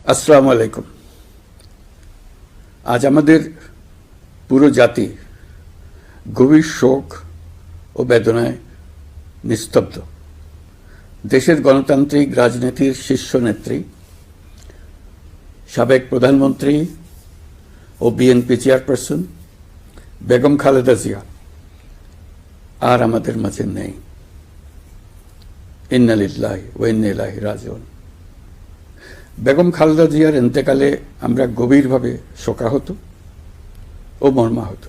আসসালামু আলাইকুম। আজ আমাদের পুরো জাতি গভীর শোক ও বেদনায় নিস্তব্ধ। দেশের গণতান্ত্রিক রাজনীতির শীর্ষ নেত্রী, সাবেক প্রধানমন্ত্রী ও বিএনপি চেয়ারপারসন বেগম খালেদা জিয়া আর আমাদের মাঝে নেই। ইন্না লিল্লাহি ওয়া ইন্না ইলাইহি রাজিউন। বেগম খালেদা জিয়ার ইন্তেকালে আমরা গভীরভাবে শোকাহত ও মর্মাহত।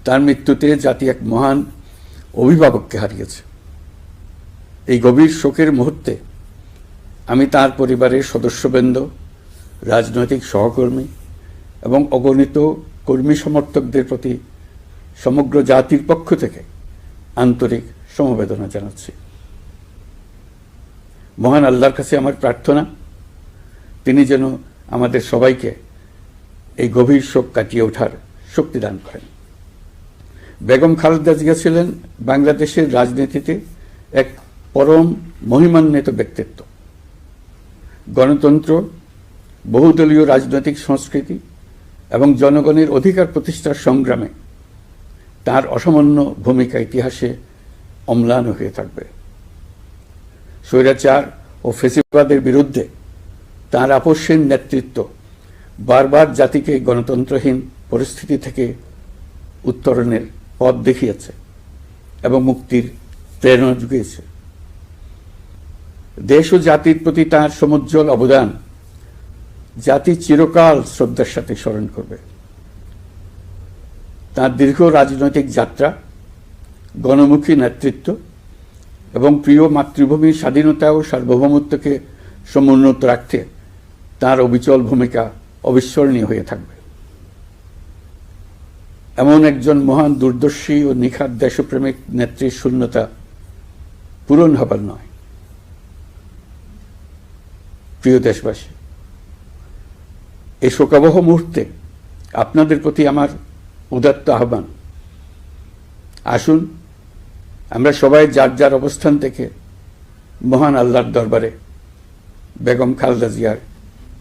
তার মৃত্যুতে জাতি এক মহান অভিভাবককে হারিয়েছে। এই গভীর শোকের মুহূর্তে আমি তার পরিবারের সদস্যবৃন্দ, রাজনৈতিক সহকর্মী এবং অগণিত কর্মী সমর্থকদের প্রতি সমগ্র জাতির পক্ষ থেকে আন্তরিক সমবেদনা জানাচ্ছি। মহান আল্লাহর কাছে আমার প্রার্থনা, তিনি যেন আমাদের সবাইকে এই গভীর শোক কাটিয়ে ওঠার শক্তি দান করেন। বেগম খালেদা জিয়া ছিলেন বাংলাদেশের রাজনীতিতে এক পরম মহিমান্বিত ব্যক্তিত্ব। গণতন্ত্র, বহুদলীয় রাজনৈতিক সংস্কৃতি এবং জনগণের অধিকার প্রতিষ্ঠার সংগ্রামে তার অসামান্য ভূমিকা ইতিহাসে অম্লান হয়ে থাকবে। স্বৈরাচার ও ফ্যাসিবাদের বিরুদ্ধে তাঁর আপসহীন নেতৃত্ব বারবার জাতিকে গণতন্ত্রহীন পরিস্থিতি থেকে উত্তরণের পথ দেখিয়েছে এবং মুক্তির প্রেরণা জুগিয়েছে। দেশ ও জাতির প্রতি তাঁর সমুজ্জ্বল অবদান জাতি চিরকাল শ্রদ্ধার সাথে স্মরণ করবে। তাঁর দীর্ঘ রাজনৈতিক যাত্রা, গণমুখী নেতৃত্ব এবং প্রিয় মাতৃভূমির স্বাধীনতা ও সার্বভৌমত্বকে সমুন্নত রাখতে তাঁর অবিচল ভূমিকা অবিস্মরণীয় হয়ে থাকবে। এমন একজন মহান দূরদর্শী ও নিখাদ দেশপ্রেমিক নেত্রীর শূন্যতা পূরণ হবার নয়। প্রিয় দেশবাসী, এই শোকাবহ মুহূর্তে আপনাদের প্রতি আমার উদাত্ত আহ্বান, আসুন আমরা সবাই যার যার অবস্থান থেকে মহান আল্লাহর দরবারে বেগম খালেদা জিয়ার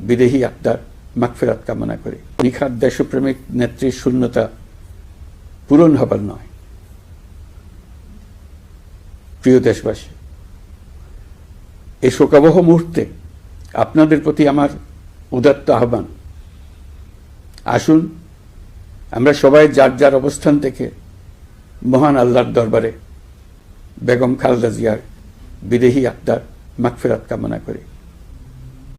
বিদেহী আত্মার মাগফিরাত কামনা করি। নিখাদ দেশপ্রেমিক নেত্রীর শূন্যতা পূরণ হবার নয়। প্রিয় দেশবাসী, এই শোকাবহ মুহূর্তে আপনাদের প্রতি আমার উদাত্ত আহ্বান, আসুন আমরা সবাই যার যার অবস্থান থেকে মহান আল্লাহর দরবারে বেগম খালেদা জিয়ার বিদেহী আত্মার মাগফিরাত কামনা করি।